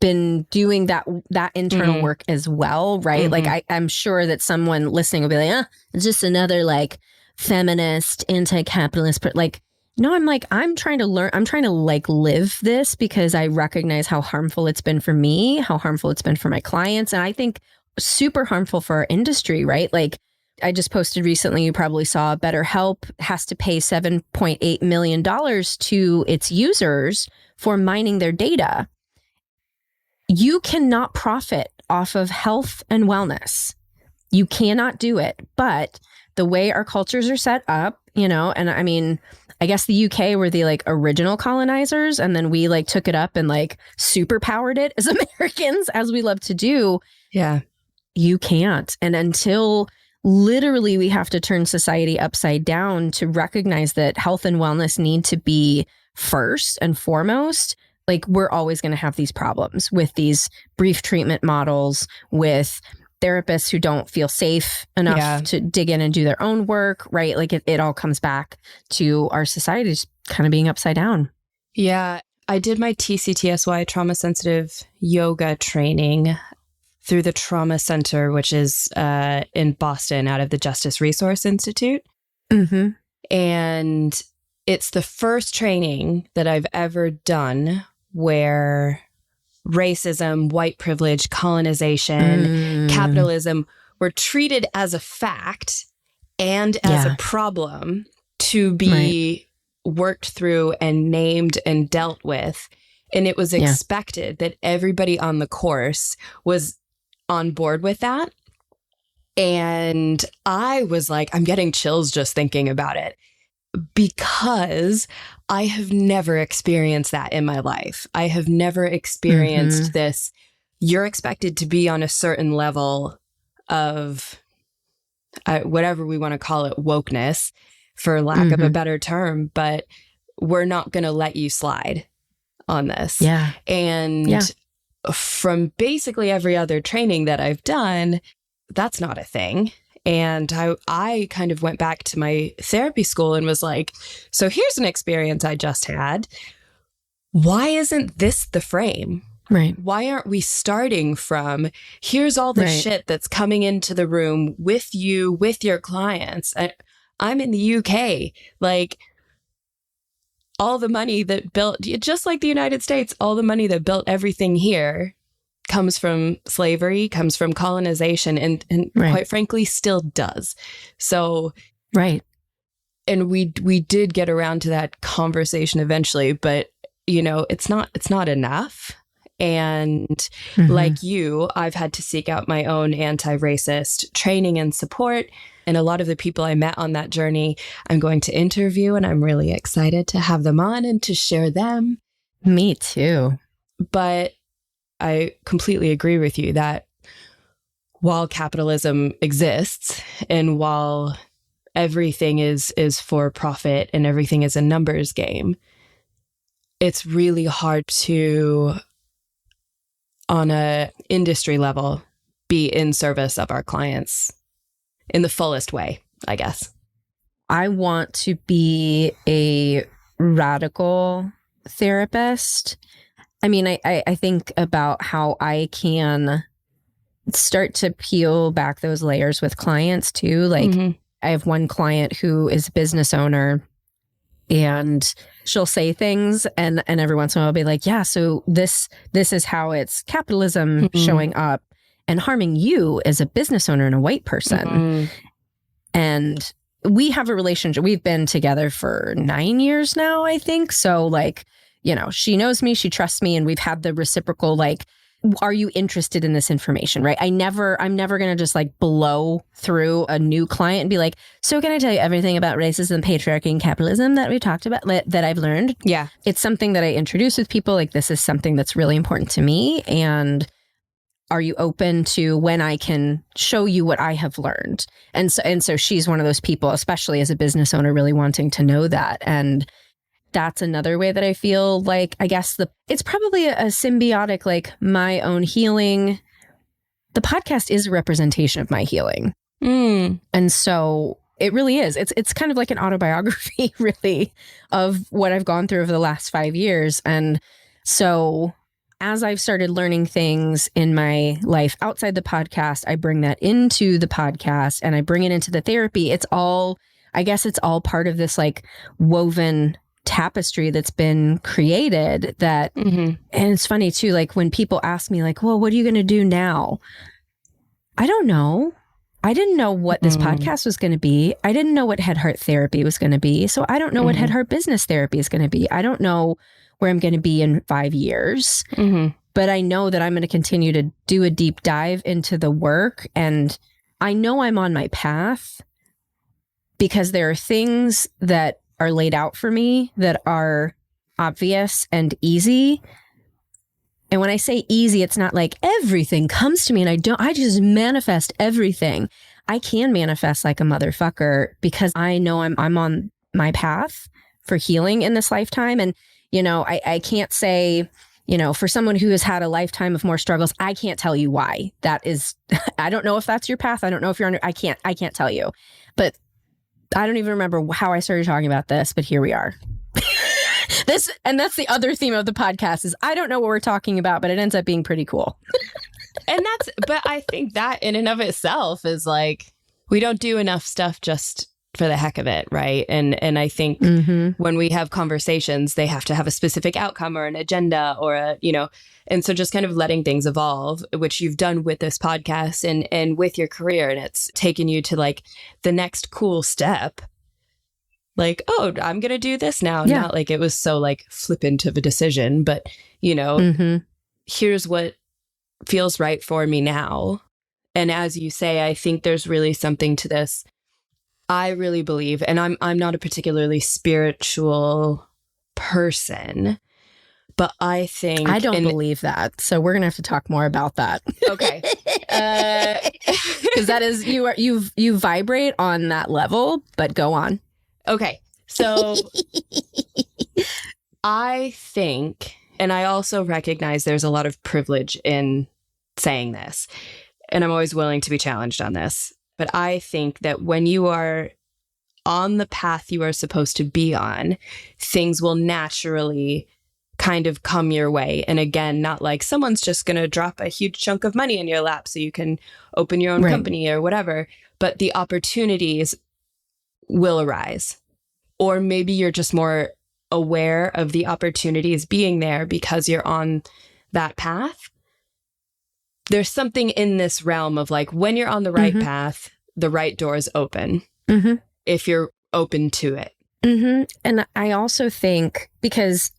been doing that internal work as well, right? Like I'm sure that someone listening will be like, it's just another like feminist, anti-capitalist, but like, no, I'm trying to learn, I'm trying to like live this because I recognize how harmful it's been for me, how harmful it's been for my clients. And I think super harmful for our industry, right? Like I just posted recently, you probably saw, BetterHelp has to pay $7.8 million to its users for mining their data. You cannot profit off of health and wellness. You cannot do it. But the way our cultures are set up, and I mean, I guess the UK were the like original colonizers, and then we like took it up and like superpowered it as Americans, as we love to do. Yeah. You can't. And until literally we have to turn society upside down to recognize that health and wellness need to be first and foremost, like we're always going to have these problems with these brief treatment models, with therapists who don't feel safe enough to dig in and do their own work, right? Like it all comes back to our society just kind of being upside down. Yeah. I did my TCTSY trauma sensitive yoga training through the Trauma Center, which is in Boston out of the Justice Resource Institute. And it's the first training that I've ever done where racism, white privilege, colonization, capitalism were treated as a fact and as a problem to be worked through and named and dealt with. And it was expected that everybody on the course was on board with that. And I was like, I'm getting chills just thinking about it, because I have never experienced that in my life. I have never experienced this. You're expected to be on a certain level of whatever we want to call it, wokeness, for lack of a better term, but we're not going to let you slide on this. And from basically every other training that I've done, that's not a thing. And I kind of went back to my therapy school and was like, so here's an experience I just had. Why isn't this the frame? Right. Why aren't we starting from, here's all the shit that's coming into the room with you, with your clients. I'm in the UK, like all the money that built, just like the United States, all the money that built everything here comes from slavery, comes from colonization, and quite frankly still does. So and we did get around to that conversation eventually, but it's not enough. And like you, I've had to seek out my own anti-racist training and support. And a lot of the people I met on that journey, I'm going to interview, and I'm really excited to have them on and to share them. Me too. But I completely agree with you that while capitalism exists and while everything is for profit and everything is a numbers game, it's really hard to, on a industry level, be in service of our clients in the fullest way, I guess. I want to be a radical therapist. I mean, I think about how I can start to peel back those layers with clients too. Like I have one client who is a business owner, and she'll say things and every once in a while I'll be like, yeah, so this is how it's capitalism showing up and harming you as a business owner and a white person. And we have a relationship. We've been together for 9 years now, I think. So like, she knows me, she trusts me, and we've had the reciprocal, like, are you interested in this information, right? I'm never going to just like blow through a new client and be like, so can I tell you everything about racism, patriarchy, and capitalism that we talked about, that I've learned? Yeah. It's something that I introduce with people. Like, this is something that's really important to me. And are you open to when I can show you what I have learned? And so she's one of those people, especially as a business owner, really wanting to know that. And that's another way that I feel like, I guess it's probably a symbiotic, like my own healing. The podcast is a representation of my healing. And so it really is. It's kind of like an autobiography, really, of what I've gone through over the last 5 years. And so as I've started learning things in my life outside the podcast, I bring that into the podcast and I bring it into the therapy. It's all part of this like woven tapestry that's been created that, and it's funny too, like when people ask me like, well, what are you going to do now? I don't know. I didn't know what this podcast was going to be. I didn't know what head heart therapy was going to be. So I don't know what head heart business therapy is going to be. I don't know where I'm going to be in 5 years, but I know that I'm going to continue to do a deep dive into the work. And I know I'm on my path because there are things that are laid out for me that are obvious and easy. And when I say easy, it's not like everything comes to me and I just manifest everything. I can manifest like a motherfucker because I know I'm on my path for healing in this lifetime. And, you know, I can't say, you know, for someone who has had a lifetime of more struggles, I can't tell you why that is. I don't know if that's your path. I don't know if you're on, I can't tell you, but I don't even remember how I started talking about this, but here we are. And that's the other theme of the podcast is I don't know what we're talking about, but it ends up being pretty cool. But I think that in and of itself is like, we don't do enough stuff just for the heck of it, right? And I think when we have conversations, they have to have a specific outcome or an agenda or a, you know, and so just kind of letting things evolve, which you've done with this podcast and with your career, and it's taken you to like the next cool step. Like, oh, I'm going to do this now. Yeah. Not like it was so like flippant of a decision, but, you know, here's what feels right for me now. And as you say, I think there's really something to this. I really believe, and I'm not a particularly spiritual person, but I think I don't believe that. So we're gonna have to talk more about that. Okay, because that is you vibrate on that level. But go on. Okay, so I think, and I also recognize there's a lot of privilege in saying this, and I'm always willing to be challenged on this. But I think that when you are on the path you are supposed to be on, things will naturally kind of come your way. And again, not like someone's just going to drop a huge chunk of money in your lap so you can open your own company or whatever, but the opportunities will arise. Or maybe you're just more aware of the opportunities being there because you're on that path. There's something in this realm of like, when you're on the right path, the right doors open if you're open to it. And I also think, because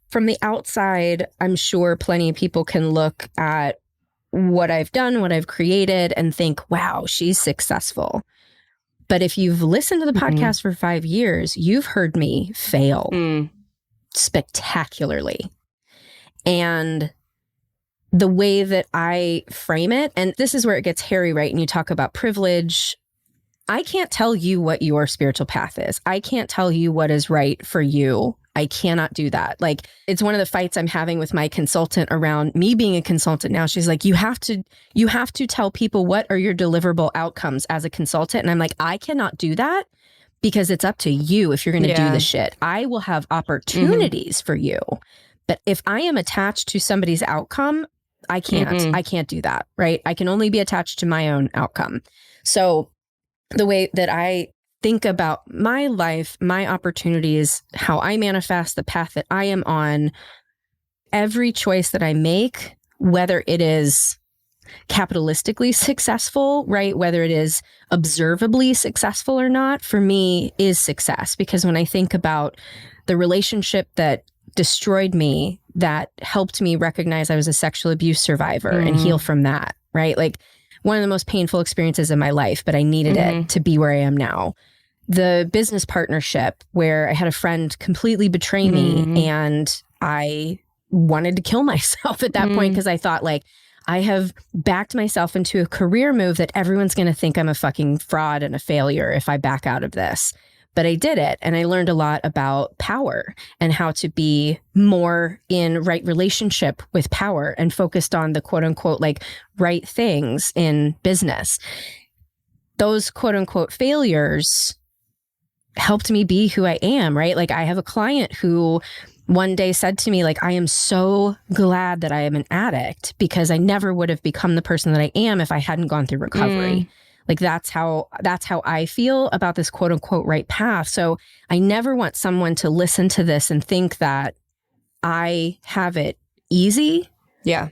from the outside, I'm sure plenty of people can look at what I've done, what I've created, and think, wow, she's successful. But if you've listened to the podcast for 5 years, you've heard me fail spectacularly. And the way that I frame it, and this is where it gets hairy, right? And you talk about privilege. I can't tell you what your spiritual path is. I can't tell you what is right for you. I cannot do that. Like, it's one of the fights I'm having with my consultant around me being a consultant now. She's like, you have to tell people what are your deliverable outcomes as a consultant. And I'm like, I cannot do that because it's up to you if you're going to do the shit. I will have opportunities for you. But if I am attached to somebody's outcome, I can't do that, right? I can only be attached to my own outcome. So the way that I think about my life, my opportunities, how I manifest the path that I am on, every choice that I make, whether it is capitalistically successful, right? Whether it is observably successful or not, for me is success. Because when I think about the relationship that destroyed me that helped me recognize I was a sexual abuse survivor and heal from that, right? Like one of the most painful experiences in my life, but I needed it to be where I am now. The business partnership where I had a friend completely betray me and I wanted to kill myself at that point because I thought like, I have backed myself into a career move that everyone's going to think I'm a fucking fraud and a failure if I back out of this. But I did it. And I learned a lot about power and how to be more in right relationship with power and focused on the quote unquote, like right things in business. Those quote unquote failures helped me be who I am, right? Like I have a client who one day said to me, like, I am so glad that I am an addict because I never would have become the person that I am if I hadn't gone through recovery. Like that's how I feel about this quote unquote right path. So I never want someone to listen to this and think that I have it easy. Yeah.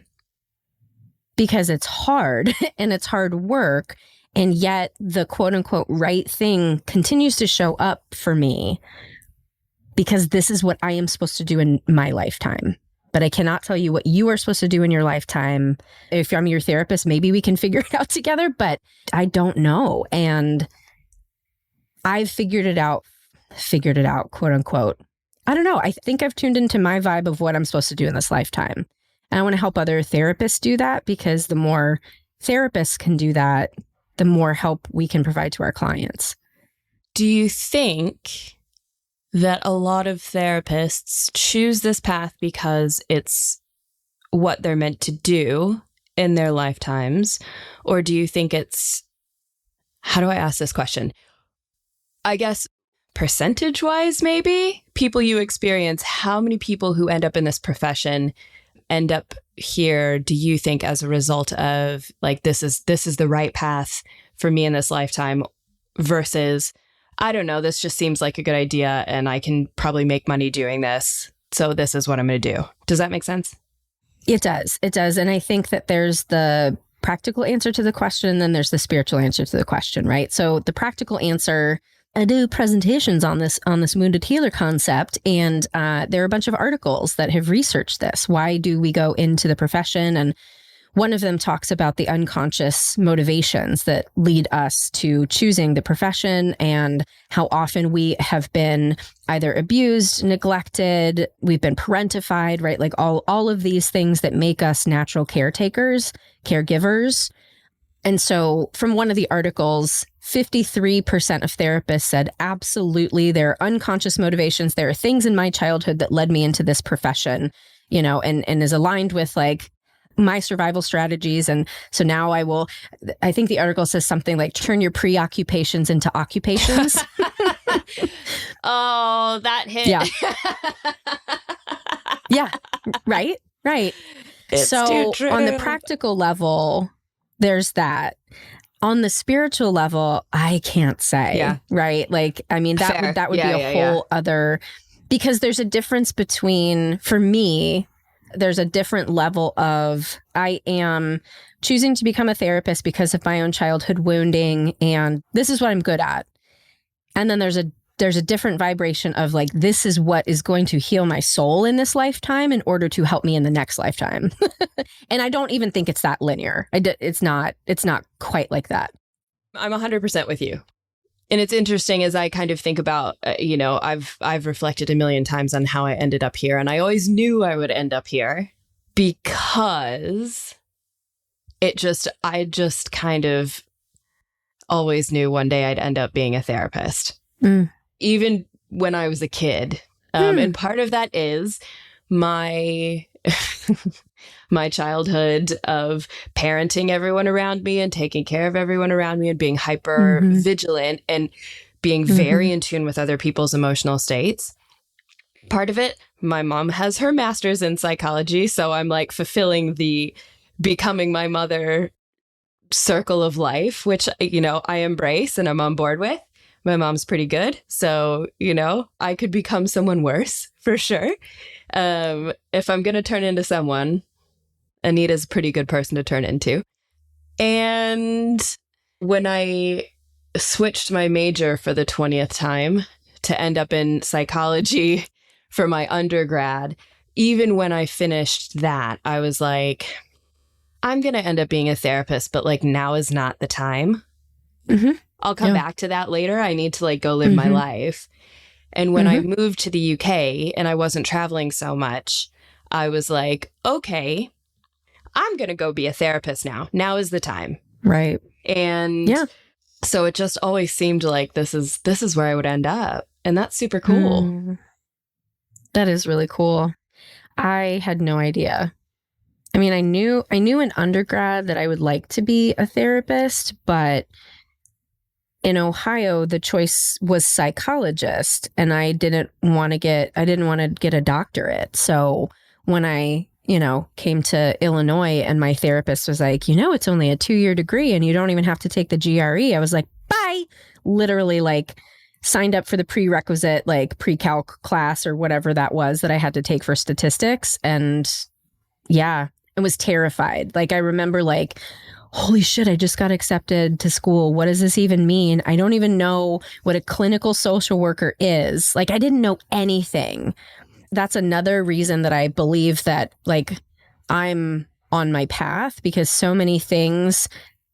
Because it's hard and it's hard work. And yet the quote unquote right thing continues to show up for me because this is what I am supposed to do in my lifetime. But I cannot tell you what you are supposed to do in your lifetime. If I'm your therapist, maybe we can figure it out together, but I don't know. And I've figured it out, quote unquote. I don't know. I think I've tuned into my vibe of what I'm supposed to do in this lifetime. And I want to help other therapists do that because the more therapists can do that, the more help we can provide to our clients. Do you think that a lot of therapists choose this path because it's what they're meant to do in their lifetimes? Or do you think it's, how do I ask this question? I guess percentage-wise, maybe, people you experience, how many people who end up in this profession end up here, do you think, as a result of like, this is the right path for me in this lifetime versus, I don't know, this just seems like a good idea and I can probably make money doing this. So this is what I'm going to do. Does that make sense? It does. It does. And I think that there's the practical answer to the question, and then there's the spiritual answer to the question, right? So the practical answer, I do presentations on this wounded healer concept, and there are a bunch of articles that have researched this. Why do we go into the profession? And one of them talks about the unconscious motivations that lead us to choosing the profession and how often we have been either abused, neglected, we've been parentified, right? Like all of these things that make us natural caretakers, caregivers. And so from one of the articles, 53% of therapists said, absolutely, there are unconscious motivations. There are things in my childhood that led me into this profession, and is aligned with like my survival strategies. And so now I think the article says something like turn your preoccupations into occupations. Oh, that hit. Yeah. Yeah. Right. It's so too true. On the practical level, there's that. On the spiritual level, I can't say. Yeah. Right. Like, I mean, that would be a whole other, because there's a difference between, for me, there's a different level of, I am choosing to become a therapist because of my own childhood wounding, and this is what I'm good at. And then there's a different vibration of like, this is what is going to heal my soul in this lifetime in order to help me in the next lifetime. And I don't even think it's that linear. It's not quite like that. I'm 100% with you. And it's interesting as I kind of think about, I've reflected a million times on how I ended up here. And I always knew I would end up here because I just kind of always knew one day I'd end up being a therapist. Even when I was a kid. And part of that is my my childhood of parenting everyone around me and taking care of everyone around me and being hyper vigilant and being very in tune with other people's emotional states. Part of it, my mom has her master's in psychology, so I'm like fulfilling the becoming my mother circle of life, which, I embrace and I'm on board with. My mom's pretty good. So, I could become someone worse for sure. If I'm going to turn into someone, Anita's a pretty good person to turn into. And when I switched my major for the 20th time to end up in psychology for my undergrad, even when I finished that, I was like, I'm going to end up being a therapist, but like now is not the time. I'll come back to that later. I need to like go live my life. And when I moved to the UK and I wasn't traveling so much, I was like, okay, I'm going to go be a therapist now. Now is the time. Right. And so it just always seemed like this is where I would end up. And that's super cool. That is really cool. I had no idea. I mean, I knew in undergrad that I would like to be a therapist, but in Ohio, the choice was psychologist, and I didn't want to get a doctorate. So when I, came to Illinois and my therapist was like, it's only a 2-year degree and you don't even have to take the GRE. I was like, bye. Literally like signed up for the prerequisite, like pre-calc class or whatever that was that I had to take for statistics. And and was terrified. Like I remember like, holy shit, I just got accepted to school. What does this even mean? I don't even know what a clinical social worker is. Like I didn't know anything. That's another reason that I believe that like I'm on my path, because so many things,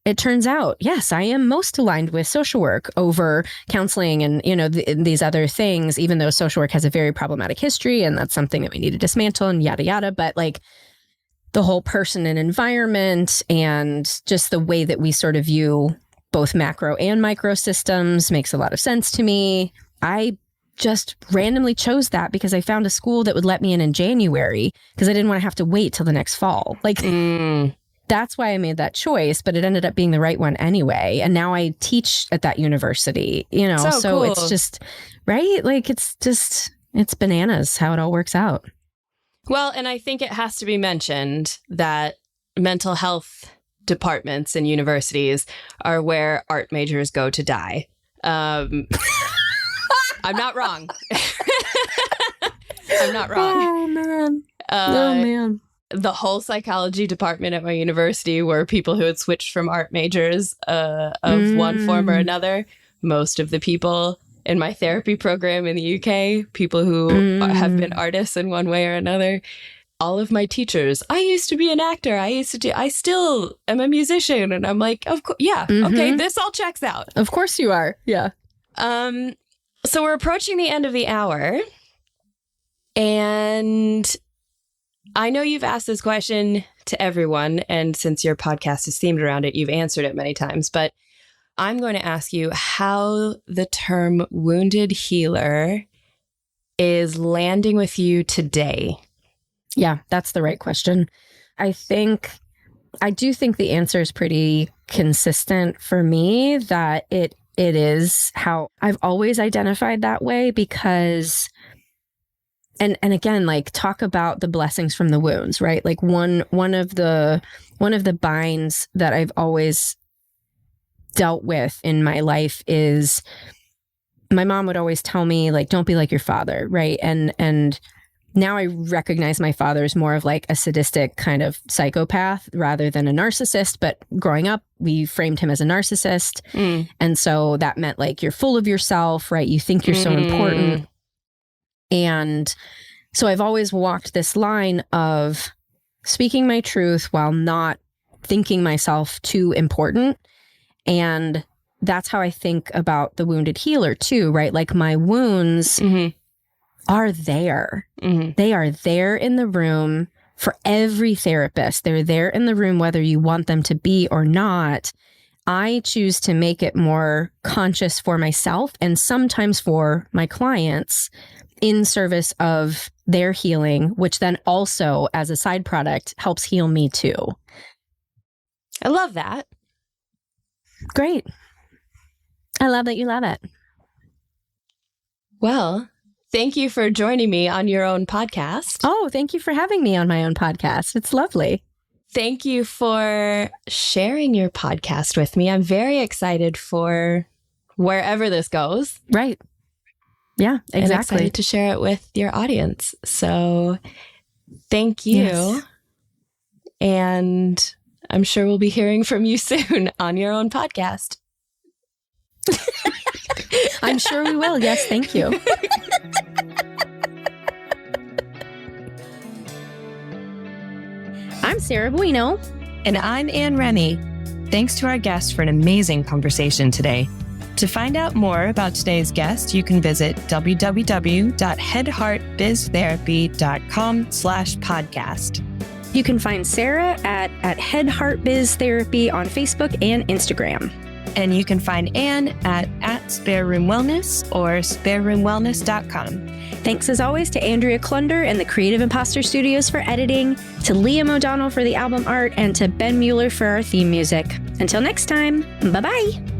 it turns out, yes, I am most aligned with social work over counseling and, these other things, even though social work has a very problematic history and that's something that we need to dismantle and yada, yada. But like the whole person and environment and just the way that we sort of view both macro and micro systems makes a lot of sense to me. I just randomly chose that because I found a school that would let me in January because I didn't want to have to wait till the next fall. Like that's why I made that choice, but it ended up being the right one anyway. And now I teach at that university, so cool. It's just, right? Like it's bananas how it all works out. Well, and I think it has to be mentioned that mental health departments in universities are where art majors go to die. I'm not wrong. I'm not wrong. Oh, man. Man. The whole psychology department at my university were people who had switched from art majors of one form or another. Most of the people in my therapy program in the UK, people who have been artists in one way or another. All of my teachers, I used to be an actor. I still am a musician. And I'm like, of course, okay, this all checks out. Of course you are. Yeah. So we're approaching the end of the hour. And I know you've asked this question to everyone. And since your podcast is themed around it, you've answered it many times. But I'm going to ask you how the term wounded healer is landing with you today. Yeah, that's the right question. I do think the answer is pretty consistent for me, that it is how I've always identified that way, because and again, like talk about the blessings from the wounds, right? Like one of the binds that I've always dealt with in my life is my mom would always tell me, like, don't be like your father, right? And now I recognize my father as more of like a sadistic kind of psychopath rather than a narcissist. But growing up, we framed him as a narcissist. And so that meant like you're full of yourself, right? You think you're so important. And so I've always walked this line of speaking my truth while not thinking myself too important. And that's how I think about the wounded healer too, right? Like my wounds are there. They are there in the room for every therapist. They're there in the room whether you want them to be or not. I choose to make it more conscious for myself and sometimes for my clients in service of their healing, which then also as a side product helps heal me too. I love that. Great. I love that you love it. Well, thank you for joining me on your own podcast. Oh, thank you for having me on my own podcast. It's lovely. Thank you for sharing your podcast with me. I'm very excited for wherever this goes. Right. Yeah, exactly. And excited to share it with your audience. So thank you. Yes. And I'm sure we'll be hearing from you soon on your own podcast. I'm sure we will. Yes, thank you. Sarah Buino. And I'm Anne Remy. Thanks to our guest for an amazing conversation today. To find out more about today's guest, you can visit www.headheartbiztherapy.com/podcast. You can find Sarah at Head Heart Biz Therapy on Facebook and Instagram. And you can find Anne at Spare Room Wellness or spareroomwellness.com. Thanks as always to Andrea Klunder and the Creative Imposter Studios for editing, to Liam O'Donnell for the album art, and to Ben Mueller for our theme music. Until next time, bye-bye.